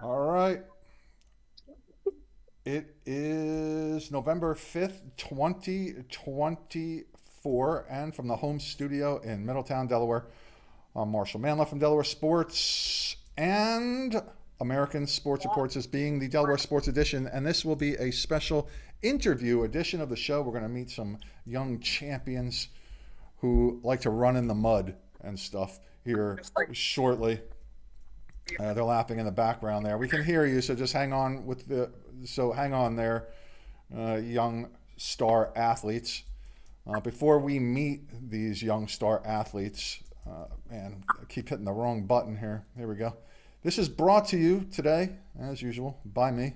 All right. It is November 5th, 2024, and from the home studio in Middletown, Delaware, I'm Marshal Manlove from Delaware Sports, and American Sports Reports as being the Delaware Sports Edition, and this will be a special interview edition of the show. We're going to meet some young champions who like to run in the mud and stuff here shortly. They're laughing in the background there. We can hear you, so just hang on hang on there, young star athletes. Before we meet these young star athletes, man, I keep hitting the wrong button here. Here we go. This is brought to you today, as usual, by me,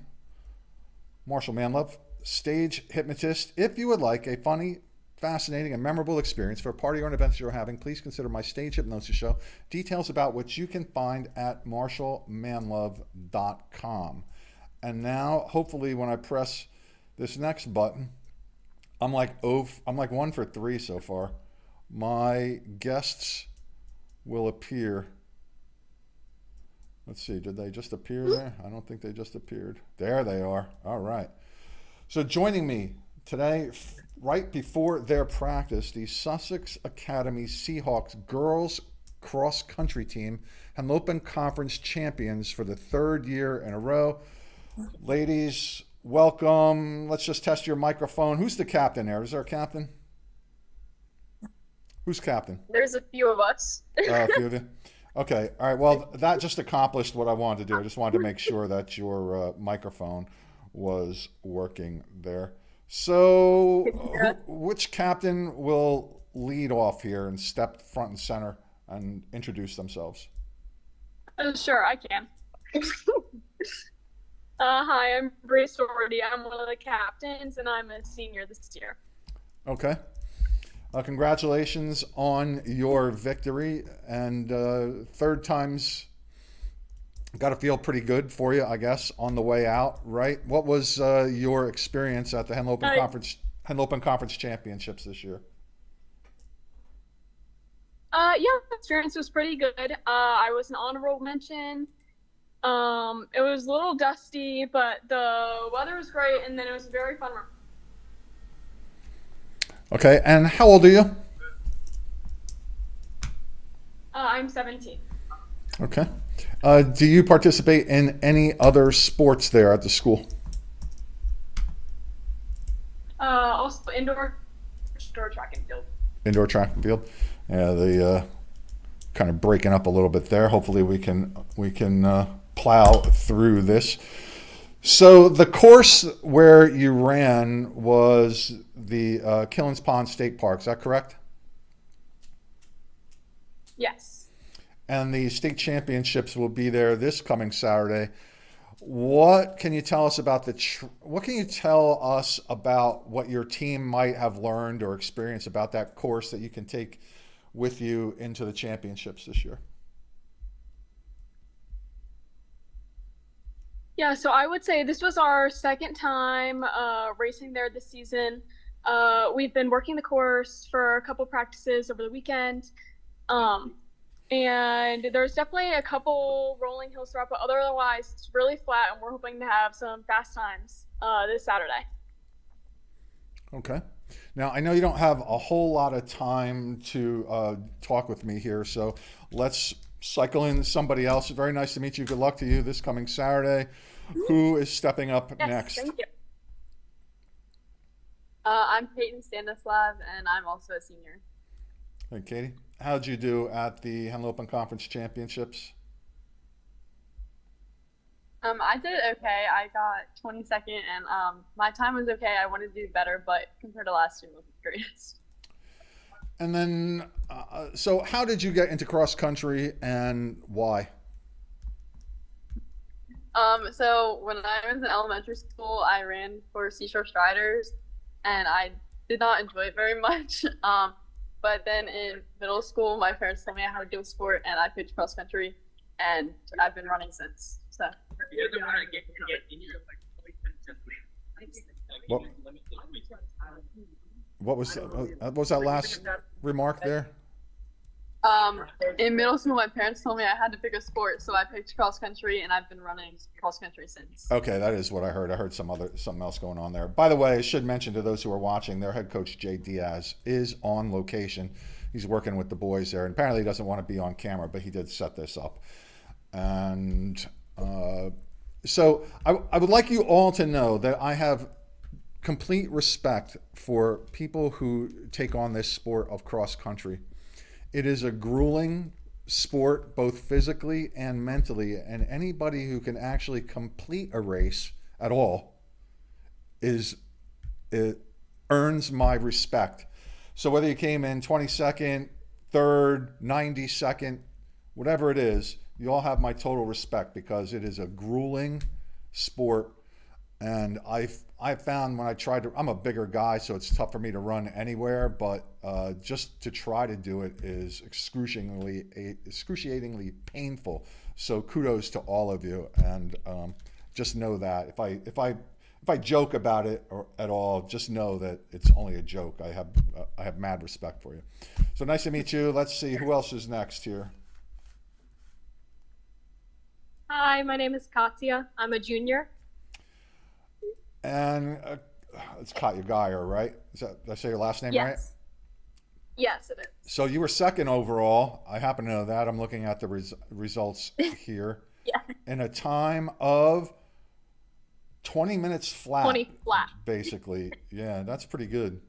Marshal Manlove, stage hypnotist. If you would like a funny, fascinating, and memorable experience for a party or an event you're having, please consider my stage hypnosis show. Details about which you can find at marshalmanlove.com. And now, hopefully, when I press this next button, I'm like 1 for 3 so far. My guests will appear. Let's see, did they just appear there? I don't think they just appeared. There they are. All right. So joining me today, right before their practice, the Sussex Academy Seahawks girls cross country team, Henlopen Conference champions for the 3rd year in a row. Ladies, welcome. Let's just test your microphone. Who's the captain there? Is there a captain? Who's captain? There's a few of us. A few of you. Okay. All right. Well, that just accomplished what I wanted to do. I just wanted to make sure that your microphone was working there. So, which captain will lead off here and step front and center and introduce themselves? Sure, I can. Hi, I'm Grace Doherty. I'm one of the captains, and I'm a senior this year. Okay. Congratulations on your victory, and 3rd time's got to feel pretty good for you, I guess, on the way out, right? What was your experience at the Henlopen Conference Championships this year? Yeah, the experience was pretty good. I was an honorable mention. It was a little dusty, but the weather was great, and then it was a very fun run. Okay, and how old are you? I'm 17. Okay. Do you participate in any other sports there at the school? Also indoor track and field. Indoor track and field. Yeah, the kind of breaking up a little bit there. Hopefully we can plow through this. So the course where you ran was the Killens Pond State Park. Is that correct? Yes. And the state championships will be there this coming Saturday. What can you tell us about what can you tell us about what your team might have learned or experienced about that course that you can take with you into the championships this year? Yeah, so I would say this was our 2nd time racing there this season. We've been working the course for a couple practices over the weekend. And there's definitely a couple rolling hills throughout, but otherwise it's really flat, and we're hoping to have some fast times this Saturday. Okay. Now, I know you don't have a whole lot of time to talk with me here, so let's cycle in somebody else. Very nice to meet you. Good luck to you this coming Saturday. Who is stepping up next? Thank you. I'm Peyton Stanislav, and I'm also a senior. Hey, Katie. How'd you do at the Henlopen Conference Championships? I did okay. I got 22nd, and my time was okay. I wanted to do better, but compared to last year, it wasn't great. And then, so how did you get into cross country, and why? So when I was in elementary school, I ran for Seashore Striders, and I did not enjoy it very much. But then in middle school, my parents told me I had to do a sport, and I picked cross country, and I've been running since. So. What, what was that last remark there? In middle school, my parents told me I had to pick a sport, so I picked cross country, and I've been running cross country since. Okay, that is what I heard. I heard something else going on there. By the way, I should mention to those who are watching, their head coach Diaz is on location. He's working with the boys there, and apparently he doesn't want to be on camera, but he did set this up. And so I would like you all to know that I have complete respect for people who take on this sport of cross country. It is a grueling sport, both physically and mentally, and anybody who can actually complete a race at all it earns my respect. So whether you came in 22nd, 3rd, 92nd, whatever it is, you all have my total respect because it is a grueling sport. And I found when I tried to, I'm a bigger guy, so it's tough for me to run anywhere, but just to try to do it is excruciatingly painful. So kudos to all of you, and just know that if I joke about it or at all, just know that it's only a joke. I have mad respect for you. So nice to meet you. Let's see who else is next here. Hi, my name is Katya. I'm a junior. And it's Katya Geyer, right? Did I say your last name right? Yes, it is. So you were second overall. I happen to know that. I'm looking at the results here. Yeah. In a time of 20 minutes flat. 20 flat. Basically. Yeah, that's pretty good.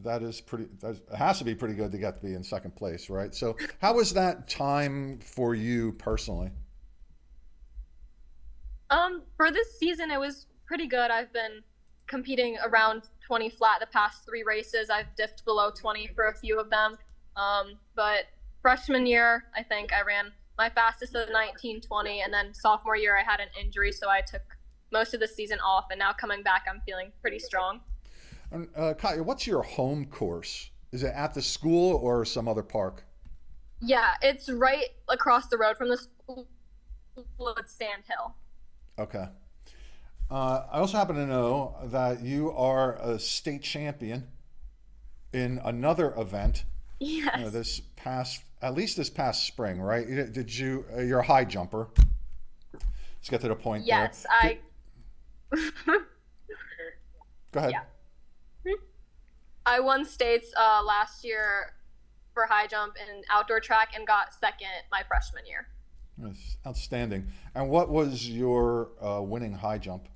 That is pretty. It has to be pretty good to get to be in second place, right? So how was that time for you personally? For this season, it was pretty good. I've been competing around 20 flat the past 3 races. I've dipped below 20 for a few of them. But freshman year, I think I ran my fastest at 19:20, and then sophomore year I had an injury, so I took most of the season off, and now coming back I'm feeling pretty strong. And Katya, what's your home course? Is it at the school or some other park? Yeah, it's right across the road from the school. It's Sand Hill. Okay. I also happen to know that you are a state champion in another event. Yes. At least this past spring, right? Did you? You're a high jumper. Let's get to the point. Yes, there. Go ahead. Yeah. I won states last year for high jump and outdoor track, and got second my freshman year. That's outstanding. And what was your winning high jump?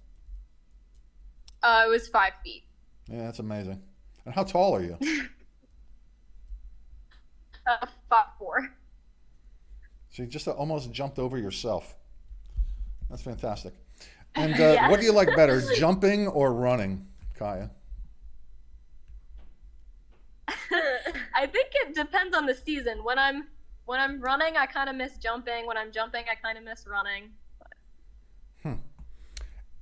It was 5 feet. Yeah, that's amazing. And how tall are you? 5'4". So you just almost jumped over yourself. That's fantastic. And Yeah. What do you like better, jumping or running, Kaya? I think it depends on the season. When I'm running, I kind of miss jumping. When I'm jumping, I kind of miss running.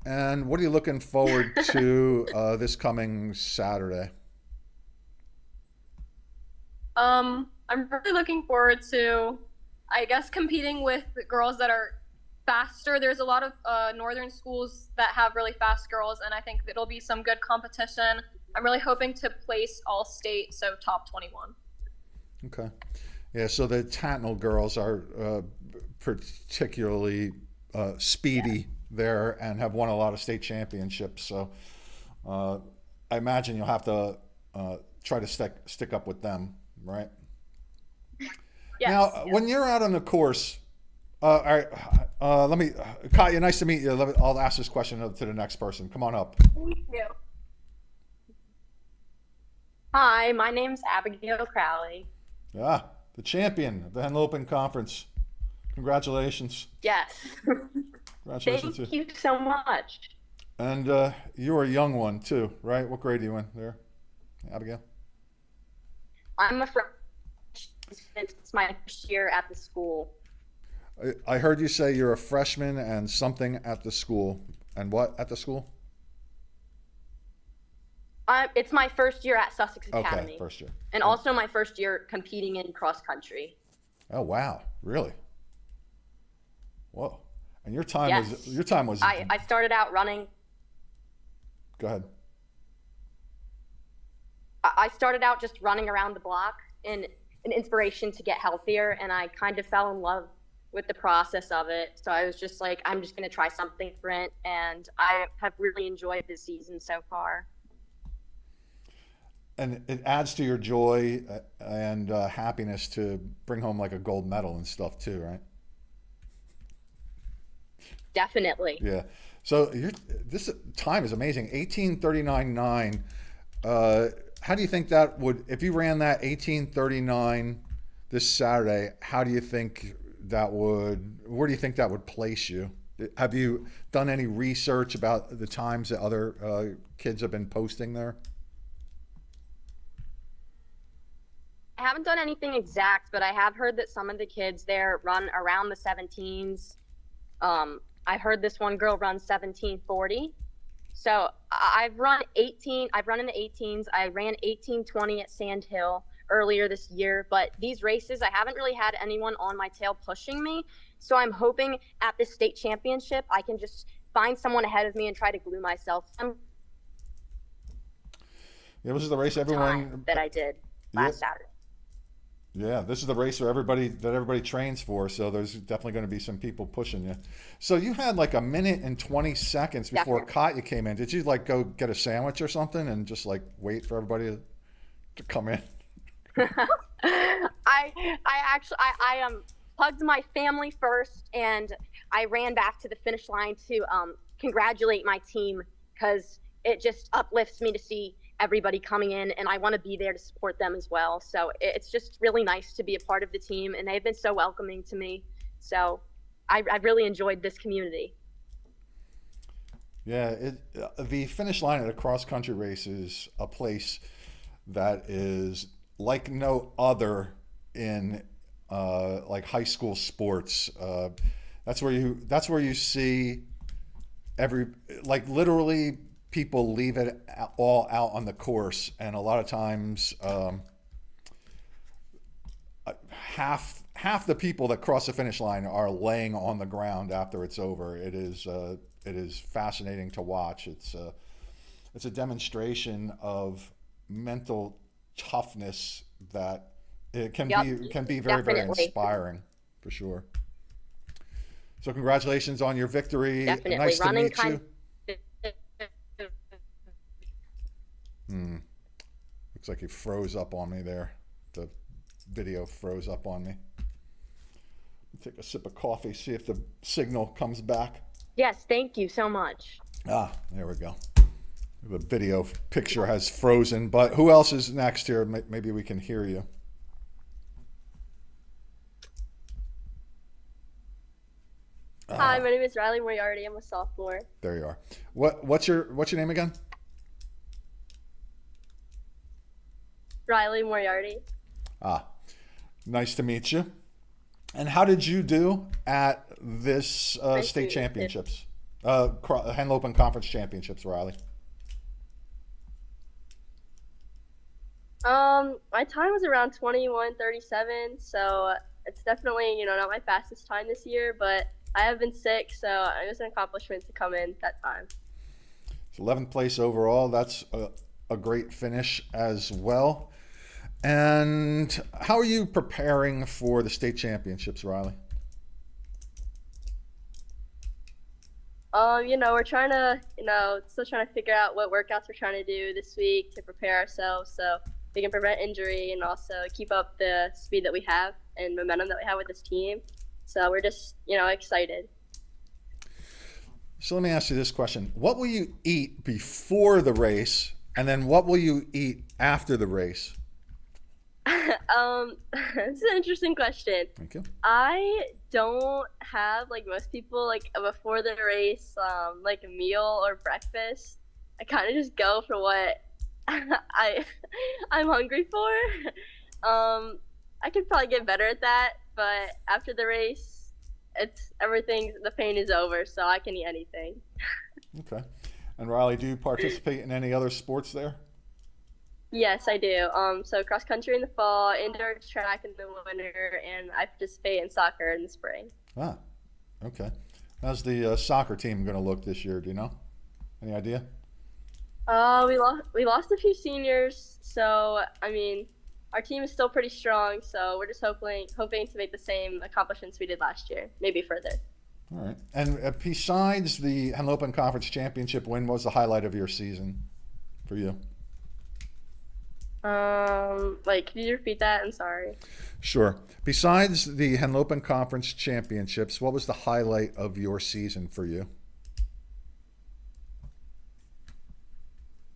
And what are you looking forward to this coming Saturday? I'm really looking forward to, I guess, competing with girls that are faster. There's a lot of northern schools that have really fast girls, and I think it'll be some good competition. I'm really hoping to place all state, so top 21. Okay. Yeah, so the Tatnall girls are particularly speedy there and have won a lot of state championships. So I imagine you'll have to try to stick up with them, right? Yes, Now, yes. when you're out on the course, all right, Katya, nice to meet you. I'll ask this question to the next person. Come on up. Thank you. Hi, my name's Abigail Crowley. Yeah, the champion of the Henlopen Conference. Congratulations. Yes. Congratulations. Thank you so much. And you're a young one too, right? What grade are you in there, Abigail? I'm a freshman. It's my first year at the school. I heard you say you're a freshman and something at the school. And what at the school? It's my first year at Sussex Academy. Okay, first year. And also my first year competing in cross country. Oh wow, really? Whoa! And your time Yes. was. I started out running. Go ahead. I started out just running around the block and an inspiration to get healthier, and I kind of fell in love with the process of it. So I was just like, I'm just going to try something different, and I have really enjoyed this season so far. And it adds to your joy and happiness to bring home like a gold medal and stuff too, right? Definitely. Yeah. So this time is amazing. 18:39.9. How do you think that would, if you ran that 18:39 this Saturday, how do you think that would, where do you think that would place you? Have you done any research about the times that other kids have been posting there? I haven't done anything exact, but I have heard that some of the kids there run around the 17s. I heard this one girl run 17:40. So I've run in the 18s. I ran 18:20 at Sand Hill earlier this year, but these races, I haven't really had anyone on my tail pushing me. So I'm hoping at the state championship, I can just find someone ahead of me and try to glue myself. Yeah, this is the race everyone that I did last Saturday. Yeah, this is the race that everybody trains for. So there's definitely going to be some people pushing you. So you had like a minute and 20 seconds before Katya came in. Did you like go get a sandwich or something and just like wait for everybody to come in? I hugged my family first, and I ran back to the finish line to congratulate my team, because it just uplifts me to see everybody coming in, and I want to be there to support them as well. So it's just really nice to be a part of the team, and they've been so welcoming to me. So I've really enjoyed this community. Yeah, the finish line at a cross-country race is a place that is like no other in like high school sports. That's where you see literally people leave it all out on the course, and a lot of times half the people that cross the finish line are laying on the ground after it's over. It is fascinating to watch. It's a demonstration of mental toughness that it can be very, very inspiring, for sure. So congratulations on your victory. Definitely. Nice to meet you. Looks like he froze up on me there. The video froze up on me. Take a sip of coffee, see if the signal comes back. Yes, thank you so much. Ah, there we go. The video picture has frozen, but who else is next here? Maybe we can hear you. Hi, my name is Riley Moriarty. I'm a sophomore. There you are. What's your name again? Riley Moriarty. Ah, nice to meet you. And how did you do at this state championships? Henlopen Conference Championships, Riley. My time was around 21:37, so it's definitely, not my fastest time this year, but I have been sick, so it was an accomplishment to come in that time. It's 11th place overall. That's a great finish as well. And how are you preparing for the state championships, Riley? We're trying to, still trying to figure out what workouts we're trying to do this week to prepare ourselves so we can prevent injury and also keep up the speed that we have and momentum that we have with this team. So we're just, excited. So let me ask you this question. What will you eat before the race, and then what will you eat after the race? It's an interesting question. Thank you. I don't have, like most people, like before the race, like a meal or breakfast. I kind of just go for what I'm hungry for. I could probably get better at that, but after the race, the pain is over, so I can eat anything. Okay. And Riley, do you participate in any other sports there? Yes, I do. So cross country in the fall, indoor track in the winter, and I participate in soccer in the spring. Ah, okay. How's the soccer team going to look this year? Do you know? Any idea? We lost a few seniors, so I mean, our team is still pretty strong. So we're just hoping to make the same accomplishments we did last year, maybe further. All right. And besides the Henlopen Conference Championship win, what was the highlight of your season for you? Can you repeat that? I'm sorry. Sure. Besides the Henlopen Conference Championships, what was the highlight of your season for you?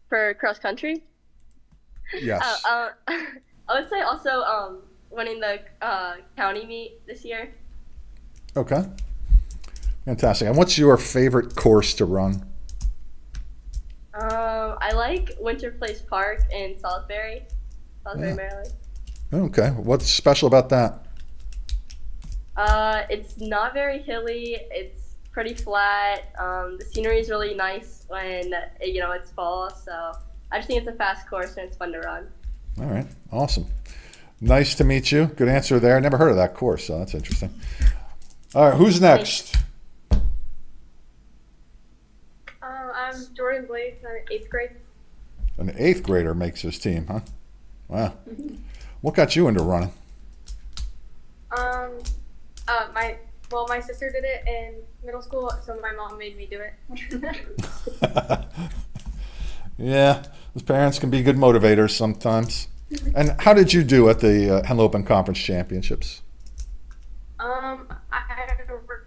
For cross country? Yes. I would say also winning the county meet this year. Okay. Fantastic. And what's your favorite course to run? I like Winter Place Park in Salisbury, Yeah. Maryland. Okay. What's special about that? It's not very hilly. It's pretty flat. The scenery is really nice when it's fall. So I just think it's a fast course and it's fun to run. All right. Awesome. Nice to meet you. Good answer there. I never heard of that course, so that's interesting. All right. Who's next? I'm Jordan Blades. I'm in 8th grade. An 8th grader makes his team, huh? Wow. What got you into running? My sister did it in middle school, so my mom made me do it. Yeah, those parents can be good motivators sometimes. And how did you do at the Henlopen Conference Championships? I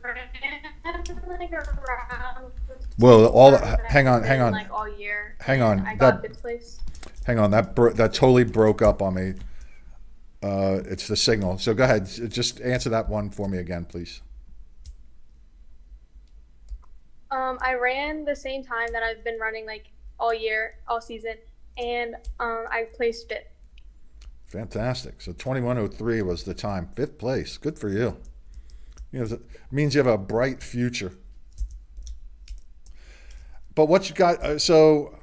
ran like around. Well, hang on. Like all year. Hang on. I got 5th place. Hang on, that totally broke up on me. It's the signal. So go ahead, just answer that one for me again, please. I ran the same time that I've been running like all year, all season, and I placed 5th. Fantastic. So 21:03 was the time. 5th place. Good for you. It means you have a bright future. But what you got? So,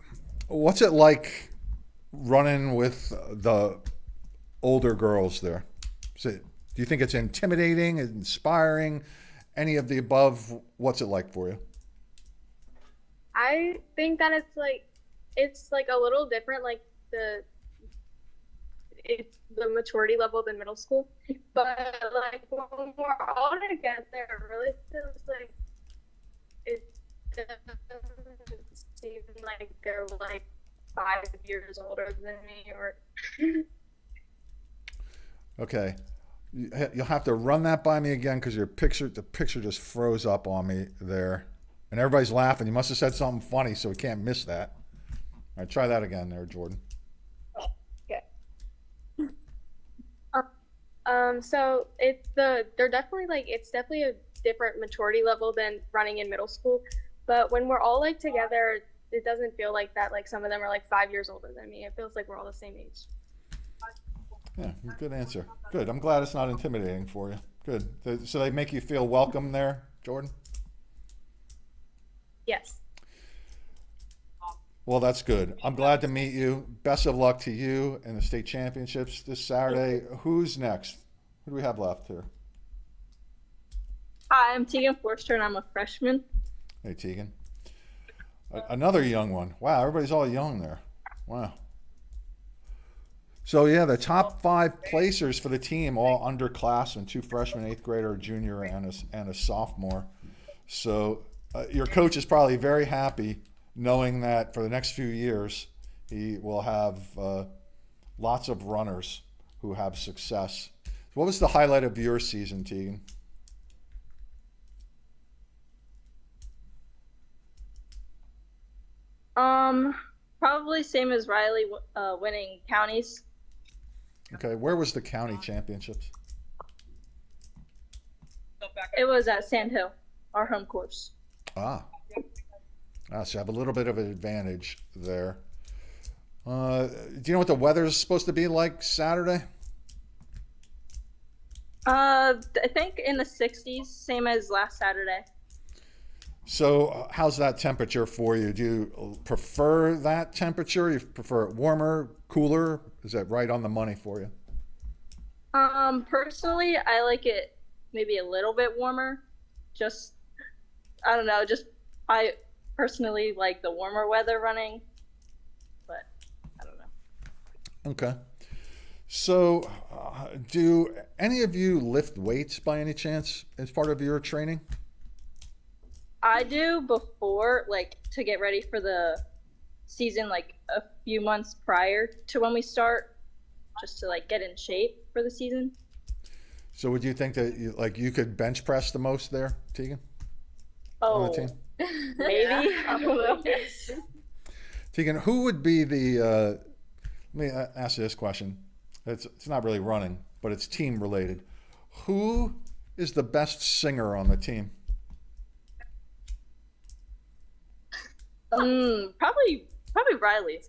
what's it like running with the older girls there? Do you think it's intimidating, inspiring, any of the above? What's it like for you? I think that it's like a little different, like it's the maturity level than middle school, but like when we're all together, it really feels like it doesn't seem like they're like 5 years older than me or. Okay, you'll have to run that by me again because the picture just froze up on me there, and everybody's laughing. You must have said something funny, so we can't miss that. All right, try that again there, Jordan. Okay. So it's definitely a different maturity level than running in middle school, but when we're all like together, it doesn't feel like that. Like some of them are like 5 years older than me. It feels like we're all the same age. Yeah, good answer. Good. I'm glad it's not intimidating for you. Good. So they make you feel welcome there, Jordan? Yes. Well, that's good. I'm glad to meet you. Best of luck to you in the state championships this Saturday. Who's next? Who do we have left here? Hi, I'm Tegan Forster, and I'm a freshman. Hey, Tegan. Another young one. Wow, everybody's all young there. Wow. So, yeah, the top 5 placers for the team, all underclassmen, 2 freshmen, 8th grader, a junior, and a sophomore. So your coach is probably very happy knowing that for the next few years he will have lots of runners who have success. What was the highlight of your season, Tegan? Probably same as Riley, winning counties. Okay, where was the county championships? It was at Sand Hill, our home course. So you have a little bit of an advantage there. Do you know what the weather is supposed to be like Saturday? I think in the 60s, same as last Saturday. So, how's that temperature for you? Do you prefer that temperature? You prefer it warmer, cooler? Is that right on the money for you? Personally, I like it maybe a little bit warmer. Just, I don't know, just I personally like the warmer weather running, but I don't know. Okay. So, do any of you lift weights by any chance as part of your training? I do before, like, to get ready for the season, like a few months prior to when we start, just to like get in shape for the season. So, would you think that you could bench press the most there, Tegan, on the Oh, team? maybe. I don't know. Tegan, who would be the? Let me ask you this question. It's not really running, but it's team related. Who is the best singer on the team? Probably Riley.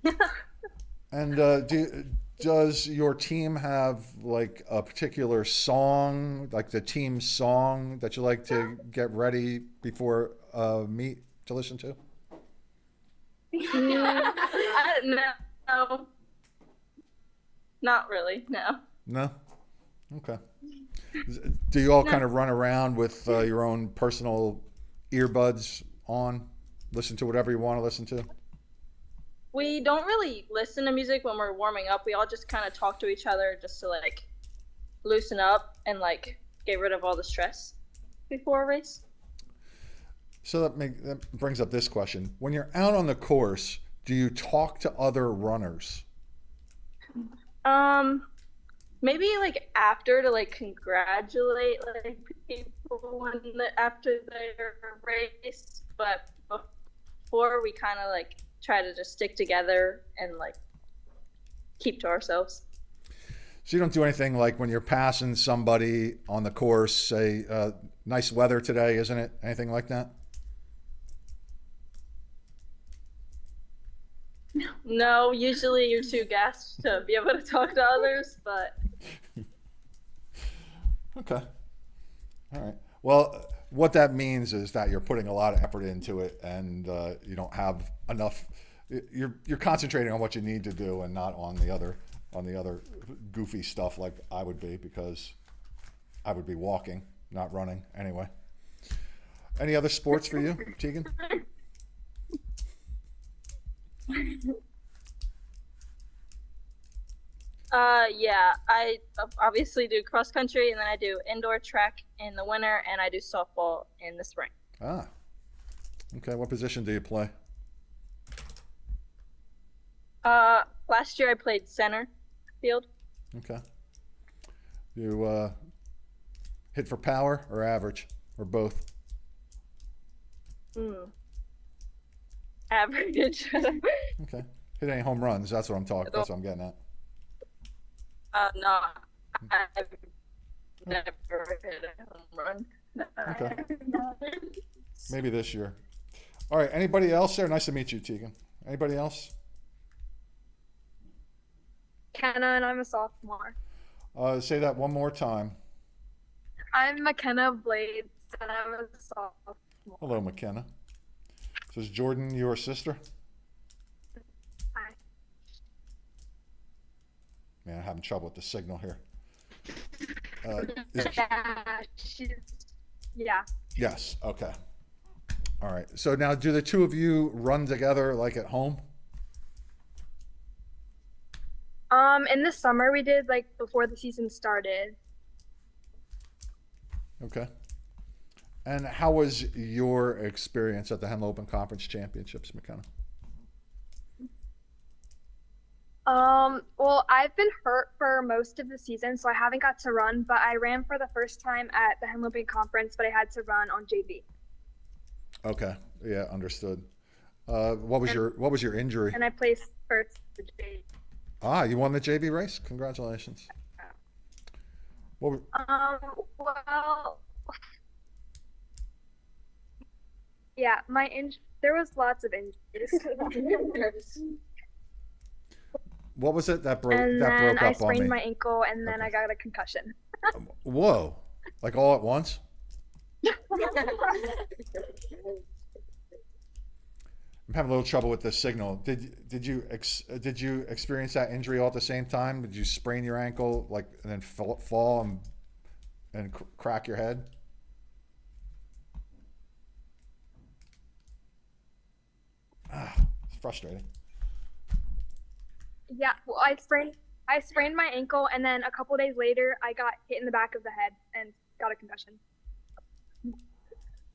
Okay. And does your team have like a particular song, like the team song that you like to get ready before meet to listen to? No, not really. No. No? Okay. Do you all kind of run around with your own personal earbuds on, listen to whatever you want to listen to? We don't really listen to music when we're warming up. We all just kind of talk to each other just to like loosen up and like get rid of all the stress before a race. So that brings up this question. When you're out on the course, do you talk to other runners? Maybe like after to like congratulate like people after their race, but before we kind of like try to just stick together and like keep to ourselves. So you don't do anything like when you're passing somebody on the course, say, nice weather today, isn't it? Anything like that? No, usually you're too gassed to be able to talk to others, but Okay. All right. Well, what that means is that you're putting a lot of effort into it, and you don't have enough. You're concentrating on what you need to do, and not on the other goofy stuff like I would be, because I would be walking, not running anyway. Any other sports for you, Tegan? yeah, I obviously do cross country, and then I do indoor track in the winter, and I do softball in the spring. Ah. Okay. What position do you play? Last year I played center field. Okay. You hit for power or average or both? Average. Okay. Hit any home runs? That's what I'm talking. That's what I'm getting at. No, I've never hit a home run. Okay. Maybe this year. All right. Anybody else there? Nice to meet you, Tegan. Anybody else? Kenna, and I'm a sophomore. Say that one more time. I'm McKenna Blades, and I'm a sophomore. Hello, McKenna. So is Jordan your sister? Hi. Man, I'm having trouble with the signal here. Yeah. Yes. Okay. All right. So now, do the two of you run together like at home? In the summer we did like before the season started. Okay. And how was your experience at the Henlopen Open Conference Championships, McKenna? Well, I've been hurt for most of the season, so I haven't got to run, but I ran for the first time at the Henlopen Conference, but I had to run on JV. Okay. Yeah, understood. What was your injury? And I placed first for JV. Ah, you won the JV race. Congratulations. What? Well, yeah, there was lots of injuries. What was it that broke And that then broke I up on sprained me? my ankle, and then Okay. I got a concussion. Whoa! Like all at once? I'm having a little trouble with the signal. Did you experience that injury all at the same time? Did you sprain your ankle like and then fall and crack your head? It's frustrating. Yeah, well, I sprained my ankle, and then a couple days later, I got hit in the back of the head and got a concussion.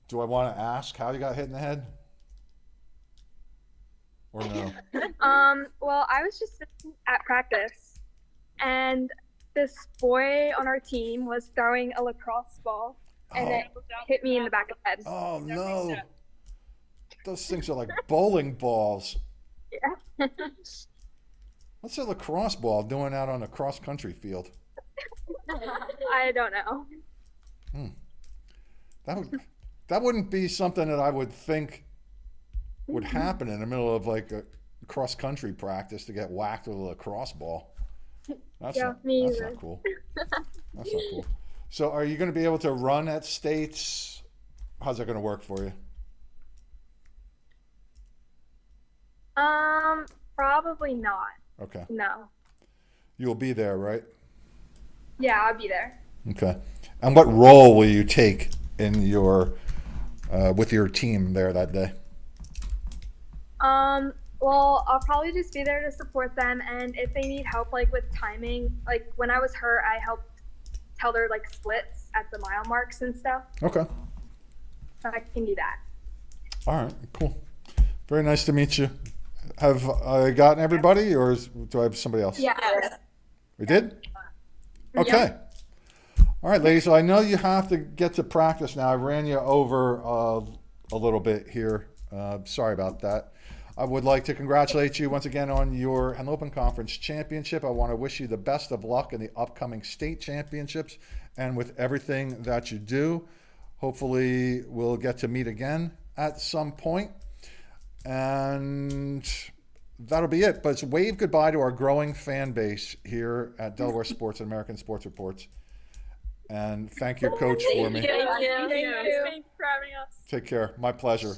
Do I want to ask how you got hit in the head? Or no? Well, I was just sitting at practice, and this boy on our team was throwing a lacrosse ball, and it hit me in the back of the head. Oh no! Those things are like bowling balls. Yeah. What's a lacrosse ball doing out on a cross country field? I don't know. That wouldn't be something that I would think would happen in the middle of like a cross country practice to get whacked with a lacrosse ball. That's not cool. That's not cool. So are you going to be able to run at states? How's that going to work for you? Probably not. Okay. No. You'll be there, right? Yeah, I'll be there. Okay. And what role will you take in your with your team there that day? Well, I'll probably just be there to support them, and if they need help, like with timing, like when I was hurt, I helped tell their like splits at the mile marks and stuff. Okay. So I can do that. All right. Cool. Very nice to meet you. Have I gotten everybody, or do I have somebody else? Yeah. We did? Okay. All right, ladies. So I know you have to get to practice now. I ran you over a little bit here. Sorry about that. I would like to congratulate you once again on your Henlopen Conference Championship. I want to wish you the best of luck in the upcoming state championships and with everything that you do. Hopefully, we'll get to meet again at some point. And that'll be it. But it's wave goodbye to our growing fan base here at Delaware Sports and American Sports Reports. And thank you, Coach, for me. Thank you. Thanks for having us. Take care. My pleasure.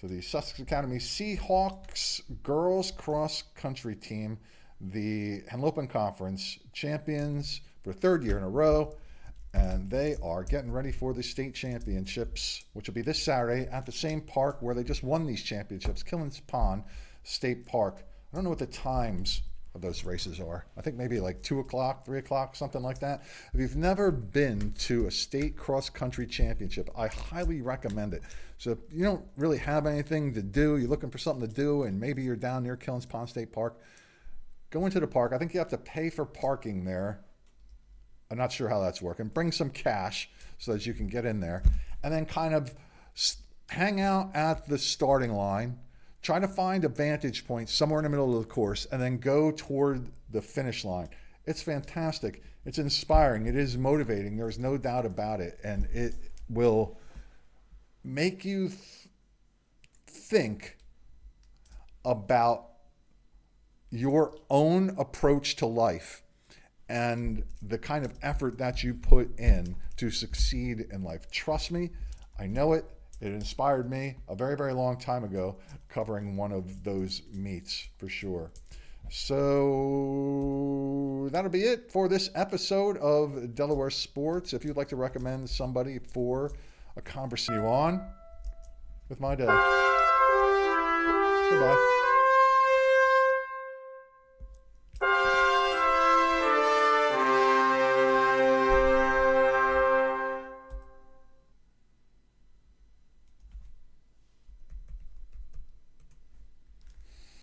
So the Sussex Academy Seahawks girls cross country team, the Henlopen Conference champions for the third year in a row. And they are getting ready for the state championships, which will be this Saturday at the same park where they just won these championships, Killins Pond State Park. I don't know what the times of those races are. I think maybe like 2 o'clock, 3 o'clock, something like that. If you've never been to a state cross-country championship, I highly recommend it. So if you don't really have anything to do, you're looking for something to do, and maybe you're down near Killins Pond State Park, go into the park. I think you have to pay for parking there. I'm not sure how that's working. Bring some cash so that you can get in there. And then kind of hang out at the starting line. Try to find a vantage point somewhere in the middle of the course and then go toward the finish line. It's fantastic. It's inspiring. It is motivating. There's no doubt about it. And it will make you think about your own approach to life and the kind of effort that you put in to succeed in life. Trust me, I know it. It inspired me a very, very long time ago covering one of those meets for sure. So that'll be it for this episode of Delaware Sports. If you'd like to recommend somebody for a conversation on with my day. Goodbye.